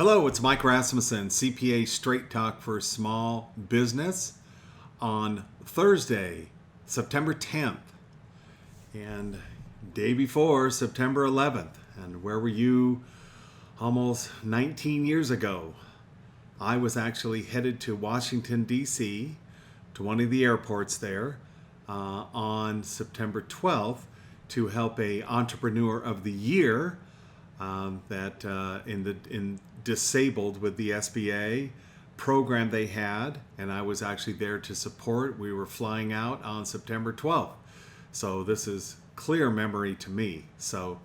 Hello, it's Mike Rasmussen, CPA Straight Talk for Small Business on Thursday, September 10th, and day before September 11th. And where were you almost 19 years ago? I was actually headed to Washington, D.C., to one of the airports there on September 12th to help a Entrepreneur of the Year in disabled with the SBA program they had, and I was actually there to support. We were flying out on September 12th, so this is clear memory to me. So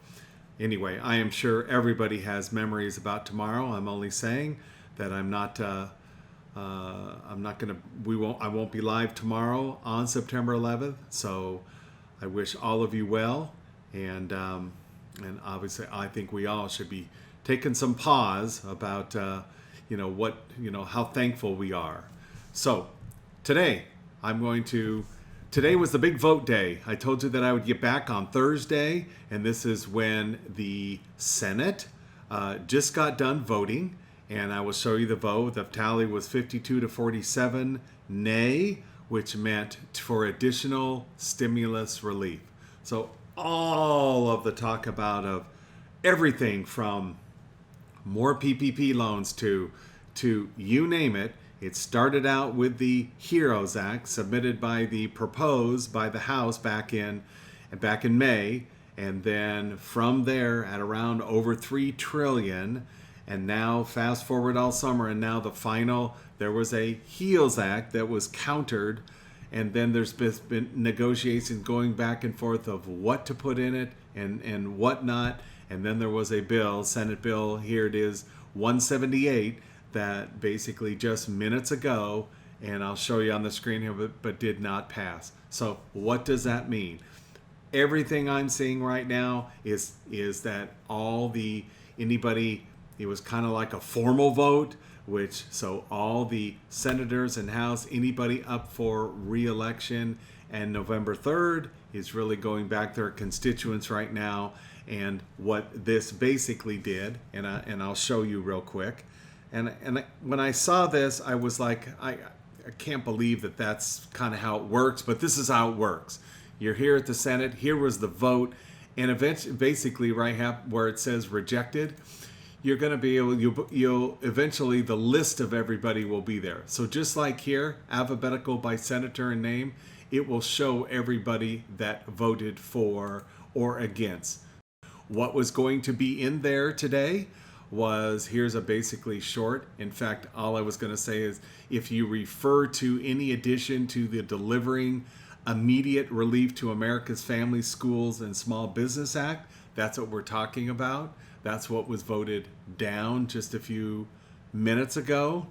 anyway, I am sure everybody has memories about tomorrow. I'm only saying that I won't be live tomorrow on September 11th. So I wish all of you well, and obviously I think we all should be taking some pause about how thankful we are. So today was the big vote day. I told you that I would get back on Thursday, and this is when the Senate just got done voting, and I will show you the vote. The tally was 52 to 47 nay, which meant for additional stimulus relief. So all of the talk about of everything from more PPP loans to you name it. It started out with the HEROES Act proposed by the House back in May, and then from there at around over $3 trillion, and now fast forward all summer, and now the final, there was a HEALS Act that was countered, and then there's been negotiations going back and forth of what to put in it and what not. And then there was a bill, Senate bill, here it is, 178, that basically just minutes ago, and I'll show you on the screen here, but did not pass. So what does that mean? Everything I'm seeing right now is that it was kind of like a formal vote, so all the senators and House, anybody up for re-election, and November 3rd is really going back to their constituents right now. And what this basically did, and I'll show you real quick. And when I saw this, I was like, I can't believe that that's kind of how it works, but this is how it works. You're here at the Senate, here was the vote, and eventually, basically right where it says rejected, you're going to be able, you'll eventually, the list of everybody will be there. So just like here, alphabetical by senator and name, it will show everybody that voted for or against. What was going to be in there today was, here's a basically short. In fact, all I was going to say is, if you refer to any addition to the Delivering Immediate Relief to America's Families, Schools, and Small Business Act, that's what we're talking about. That's what was voted down just a few minutes ago.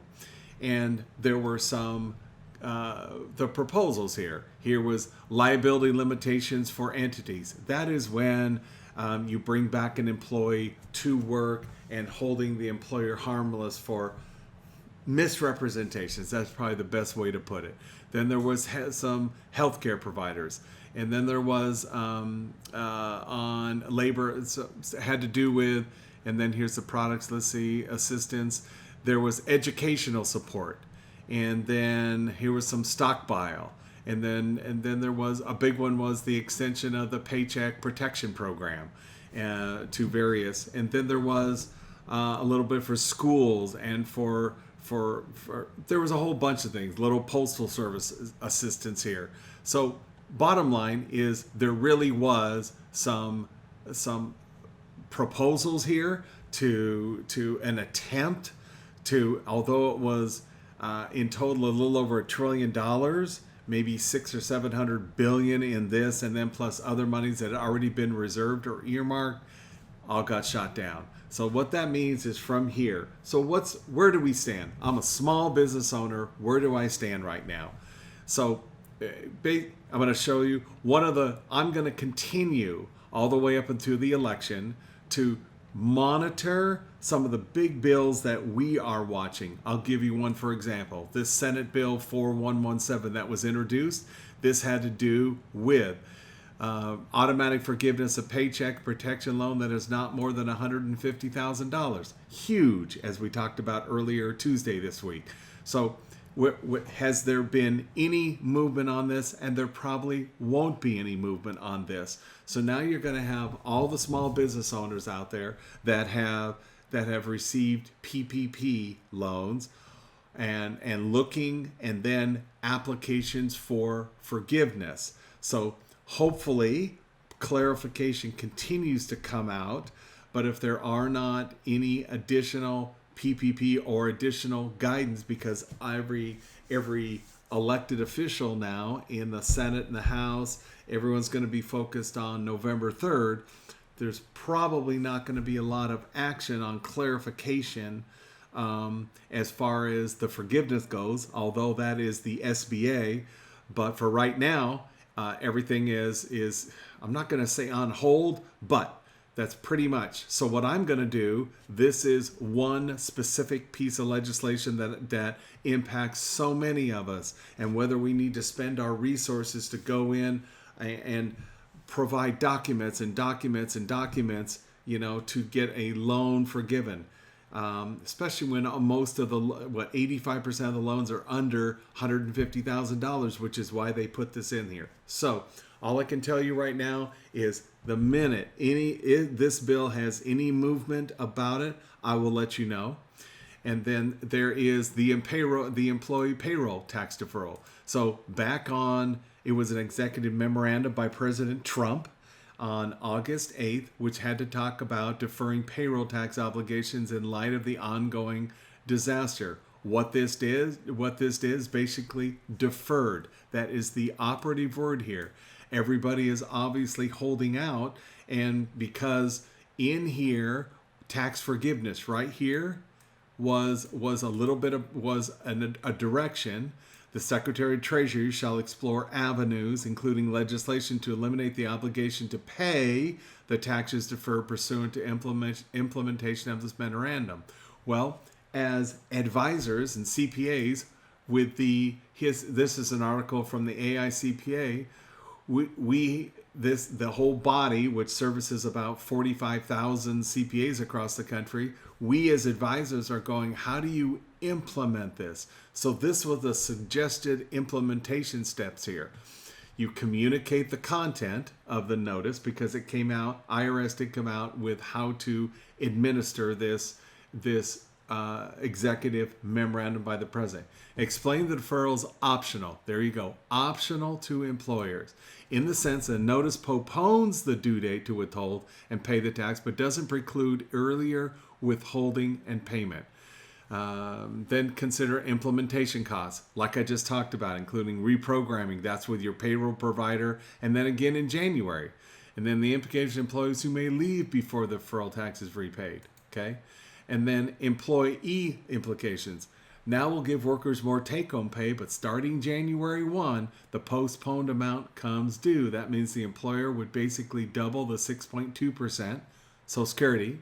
And there were some the proposals here. Here was liability limitations for entities. That is when you bring back an employee to work and holding the employer harmless for misrepresentations. That's probably the best way to put it. Then there was some healthcare providers. And then there was on labor, had to do with, and then here's the products, let's see, assistance. There was educational support. And then here was some stockpile. And then there was a big one, was the extension of the Paycheck Protection Program to various. And then there was a little bit for schools and for there was a whole bunch of things, little postal service assistance here. So bottom line is, there really was some proposals here to an attempt to, although it was in total a little over $1 trillion, maybe 600 or 700 billion in this, and then plus other monies that had already been reserved or earmarked, all got shot down. So what that means is, from here, so where do we stand? I'm a small business owner. Where do I stand right now? So I'm going to show you I'm going to continue all the way up until the election to monitor some of the big bills that we are watching. I'll give you one for example. This Senate Bill 4117 that was introduced, this had to do with Automatic forgiveness of paycheck protection loan that is not more than $150,000. Huge, as we talked about earlier Tuesday this week. So has there been any movement on this? And there probably won't be any movement on this. So now you're going to have all the small business owners out there that have received PPP loans and looking, and then applications for forgiveness. So hopefully clarification continues to come out, but if there are not any additional PPP or additional guidance, because every elected official now in the Senate and the House, everyone's going to be focused on November 3rd, there's probably not going to be a lot of action on clarification as far as the forgiveness goes, although that is the SBA. But for right now, everything is I'm not going to say on hold, but that's pretty much. So what I'm going to do, this is one specific piece of legislation that impacts so many of us, and whether we need to spend our resources to go in and provide documents, to get a loan forgiven. Especially when most of 85% of the loans are under $150,000, which is why they put this in here. So all I can tell you right now is the minute this bill has any movement about it, I will let you know. And then there is the employee payroll tax deferral. So it was an executive memorandum by President Trump on August 8th, which had to talk about deferring payroll tax obligations in light of the ongoing disaster. What this is basically deferred. That is the operative word here. Everybody is obviously holding out, and because in here, tax forgiveness right here was a direction. The Secretary of Treasury shall explore avenues, including legislation to eliminate the obligation to pay the taxes deferred pursuant to implementation of this memorandum. Well, as advisors and CPAs, this is an article from the AICPA. The whole body, which services about 45,000 CPAs across the country, we as advisors are going, how do you implement this? So this was the suggested implementation steps here. You communicate the content of the notice, because it came out, IRS did come out with how to administer this executive memorandum by the president. Explain the deferrals optional. There you go. Optional to employers. In the sense that notice postpones the due date to withhold and pay the tax, but doesn't preclude earlier withholding and payment. Then consider implementation costs, like I just talked about, including reprogramming. That's with your payroll provider, and then again in January. And then the implication of employees who may leave before the deferral tax is repaid. Okay? And then employee implications. Now we'll give workers more take-home pay, but starting January 1, the postponed amount comes due. That means the employer would basically double the 6.2% Social Security.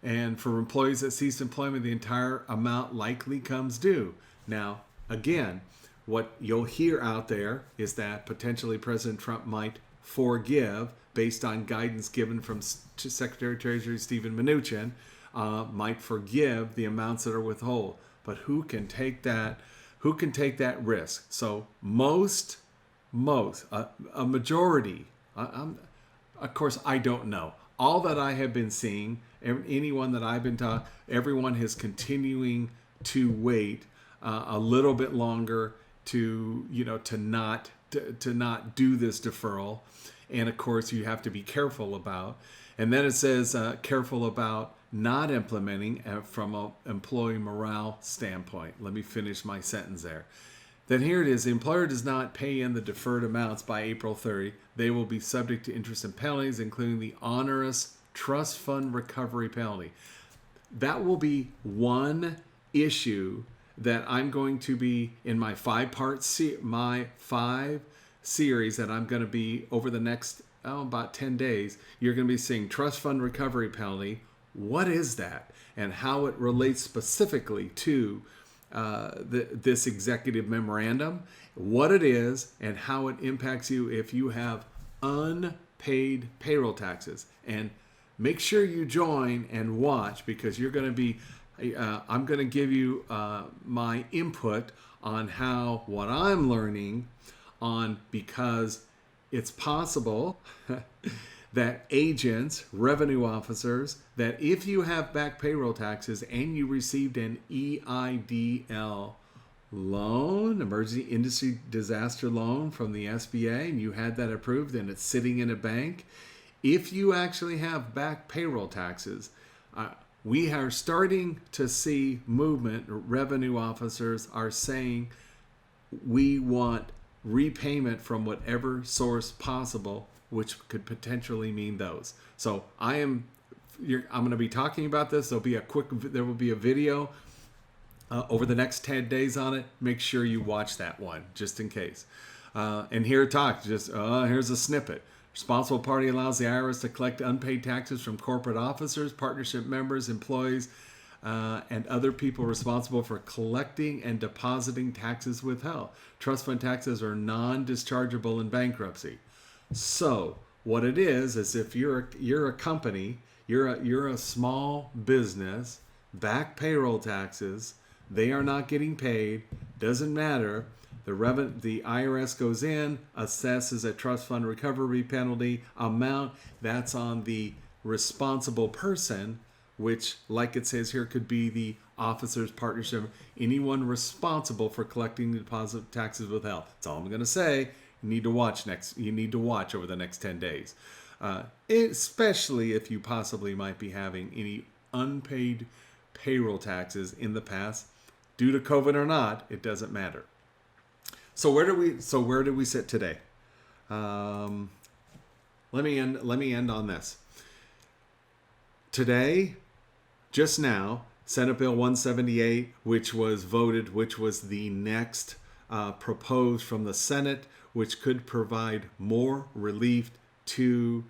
And for employees that cease employment, the entire amount likely comes due. Now, again, what you'll hear out there is that potentially President Trump might forgive, based on guidance given from Secretary of Treasury Steven Mnuchin, might forgive the amounts that are withheld. But who can take that? Who can take that risk? So a majority. Of course, I don't know. All that I have been seeing, anyone that I've been taught, everyone is continuing to wait a little bit longer to not do this deferral. And of course, you have to be careful about. And then it says careful about not implementing from an employee morale standpoint. Let me finish my sentence there. Then here it is. The employer does not pay in the deferred amounts by April 30. They will be subject to interest and penalties, including the onerous trust fund recovery penalty. That will be one issue that I'm going to be in my five series that I'm going to be over the next about 10 days. You're going to be seeing trust fund recovery penalty. What is that, and how it relates specifically to this executive memorandum, what it is, and how it impacts you if you have unpaid payroll taxes. And make sure you join and watch, because you're going to be, I'm going to give you my input on what I'm learning on, because it's possible that agents, revenue officers, that if you have back payroll taxes and you received an EIDL loan, emergency industry disaster loan from the SBA, and you had that approved and it's sitting in a bank, if you actually have back payroll taxes, we are starting to see movement. Revenue officers are saying we want repayment from whatever source possible, which could potentially mean those. So I'm going to be talking about this. There will be a video over the next 10 days on it. Make sure you watch that one, just in case. And here it talks, here's a snippet. Responsible party allows the IRS to collect unpaid taxes from corporate officers, partnership members, employees, and other people responsible for collecting and depositing taxes withheld. Trust fund taxes are non-dischargeable in bankruptcy. So what it is if you're a company, you're a small business, back payroll taxes, they are not getting paid, doesn't matter. The IRS goes in, assesses a trust fund recovery penalty amount. That's on the responsible person, which, like it says here, could be the officers, partnership, anyone responsible for collecting the deposit taxes withheld. That's all I'm going to say. You need to watch over the next 10 days, especially if you possibly might be having any unpaid payroll taxes in the past, due to COVID or not. It doesn't matter. So where do we sit today? Let me end on this. Today, just now, Senate Bill 178, which was voted, which was the next proposed from the Senate, which could provide more relief to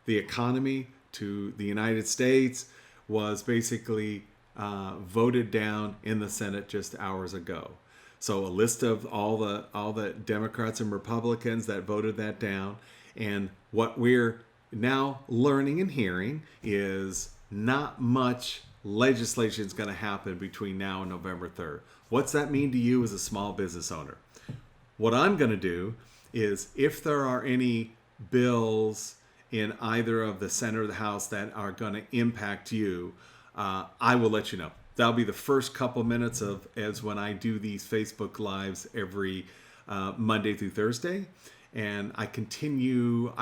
the economy, to the United States, was basically voted down in the Senate just hours ago. So a list of all the Democrats and Republicans that voted that down. And what we're now learning and hearing is not much legislation is going to happen between now and November 3rd. What's that mean to you as a small business owner? What I'm going to do is, if there are any bills in either of the Senate or the House that are going to impact you, I will let you know. That'll be the first couple minutes as when I do these Facebook Lives every Monday through Thursday. And I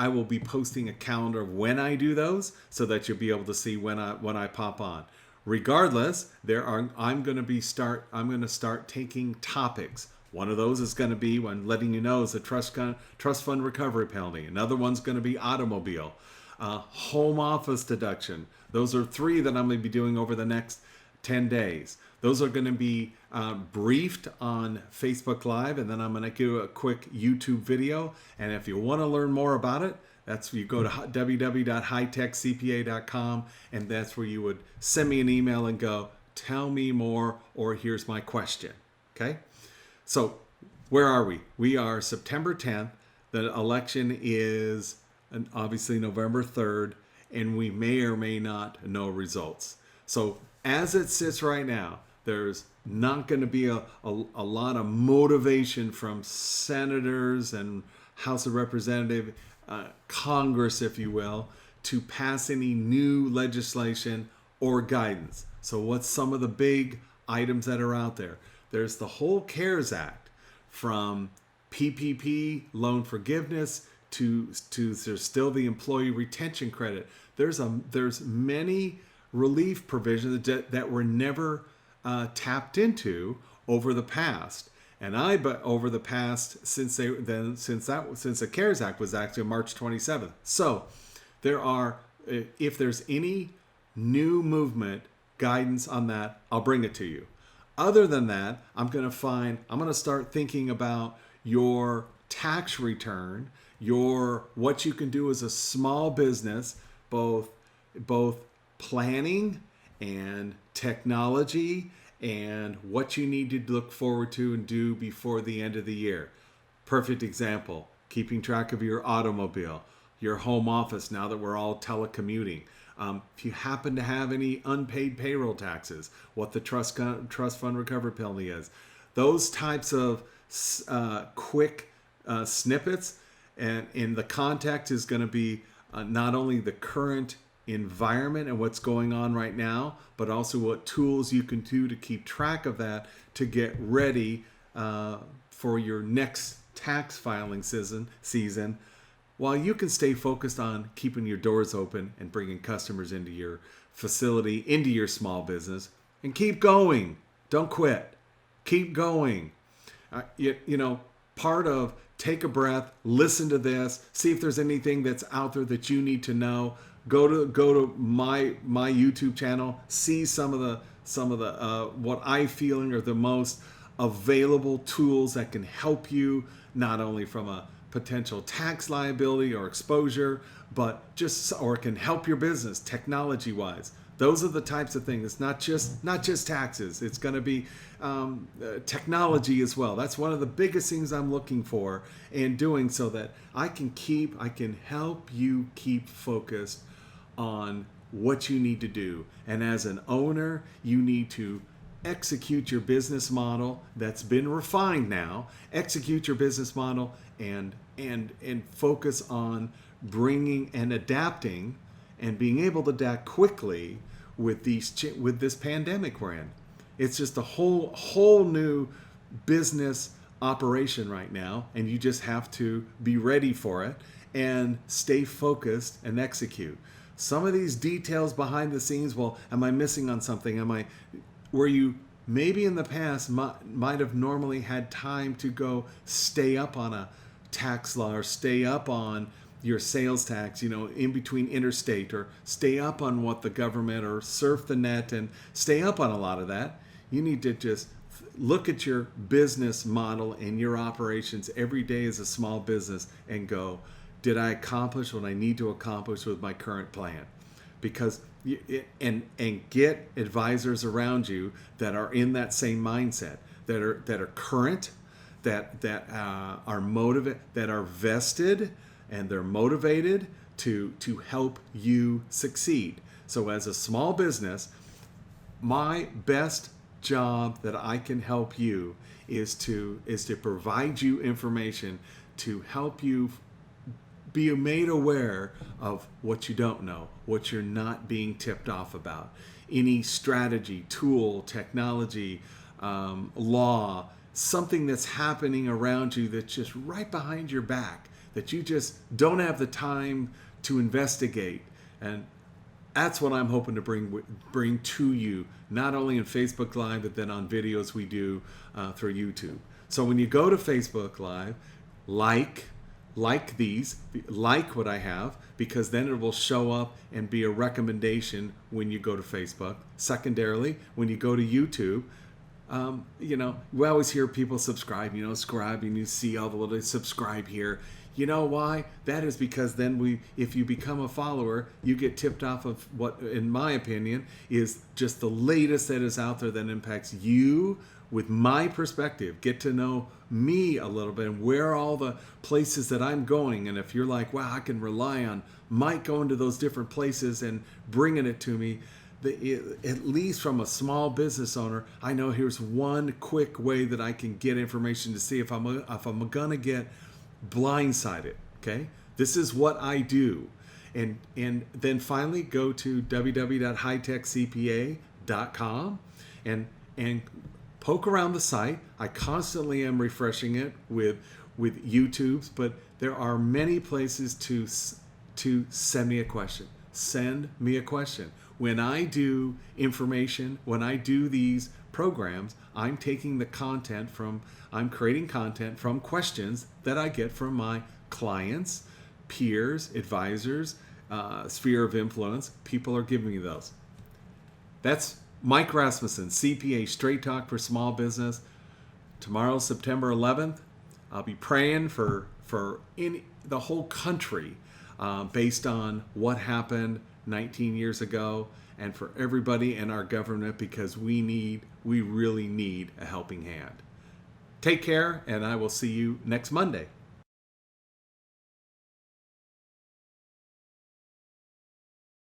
will be posting a calendar of when I do those, so that you'll be able to see when I pop on. Regardless, I'm going to start taking topics. One of those is going to be, when letting you know, is the trust fund recovery penalty. Another one's going to be automobile, home office deduction. Those are 3 that I'm going to be doing over the next 10 days. Those are going to be briefed on Facebook Live, and then I'm going to do a quick YouTube video. And if you want to learn more about it, you go to www.HiTechCPA.com, and that's where you would send me an email and go, tell me more, or here's my question. Okay? So where are we? We are September 10th. The election is obviously November 3rd, and we may or may not know results. So as it sits right now, there's not going to be a lot of motivation from senators and House of Representatives, Congress, if you will, to pass any new legislation or guidance. So what's some of the big items that are out there? There's the whole CARES Act, from PPP loan forgiveness to there's still the employee retention credit. There's many relief provisions that were never tapped into over the past. But over the past, since the CARES Act was actually March 27th. So if there's any new movement, guidance on that, I'll bring it to you. Other than that, I'm going to start thinking about your tax return, what you can do as a small business, both planning and technology, and what you need to look forward to and do before the end of the year. Perfect example, keeping track of your automobile, your home office now that we're all telecommuting. If you happen to have any unpaid payroll taxes, what the trust fund recovery penalty is, those types of quick snippets, and in the context is going to be not only the current environment and what's going on right now, but also what tools you can do to keep track of that to get ready for your next tax filing season, while you can stay focused on keeping your doors open and bringing customers into your facility, into your small business, and keep going. Don't quit. Keep going. Part of take a breath, listen to this, see if there's anything that's out there that you need to know. Go to my YouTube channel, see some of the what I feeling are the most available tools that can help you, not only from a potential tax liability or exposure, but or can help your business technology wise. Those are the types of things. It's not just taxes. It's going to be technology as well. That's one of the biggest things I'm looking for and doing, so that I can help you keep focused on what you need to do. And as an owner, you need to execute your business model that's been refined now. Execute your business model and focus on bringing and adapting and being able to adapt quickly with this pandemic we're in. It's just a whole new business operation right now, and you just have to be ready for it and stay focused and execute. Some of these details behind the scenes, well, am I missing on something? Where you maybe in the past might have normally had time to go stay up on a tax law or stay up on your sales tax, in between interstate, or stay up on what the government, or surf the net and stay up on a lot of that. You need to just look at your business model and your operations every day as a small business and go, did I accomplish what I need to accomplish with my current plan? Because and get advisors around you that are in that same mindset, that are current, that are motivated, that are vested, and they're motivated to help you succeed. So as a small business, my best job that I can help you is to provide you information to help you be made aware of what you don't know, what you're not being tipped off about. Any strategy, tool, technology, law, something that's happening around you that's just right behind your back, that you just don't have the time to investigate. And that's what I'm hoping to bring to you, not only in Facebook Live, but then on videos we do through YouTube. So when you go to Facebook Live, like what I have, because then it will show up and be a recommendation when you go to Facebook. Secondarily, when you go to YouTube, we always hear people subscribe, subscribe, and you see all the little subscribe here. You know why? That is because then if you become a follower, you get tipped off of what, in my opinion, is just the latest that is out there that impacts you with my perspective. Get to know me a little bit and where all the places that I'm going. And if you're like, wow, I can rely on Mike going to those different places and bringing it to me, at least from a small business owner, I know here's one quick way that I can get information to see if I'm gonna get blindsided. Okay, this is what I do. And then finally go to www.HiTechCPA.com and poke around the site. I constantly am refreshing it with YouTubes, but there are many places to send me a question. Send me a question. When I do information, when I do these programs, I'm creating content from questions that I get from my clients, peers, advisors, sphere of influence. People are giving me those. That's Mike Rasmussen, CPA, Straight Talk for Small Business. Tomorrow, September 11th, I'll be praying for in the whole country based on what happened 19 years ago, and for everybody in our government, because we really need a helping hand. Take care, and I will see you next Monday.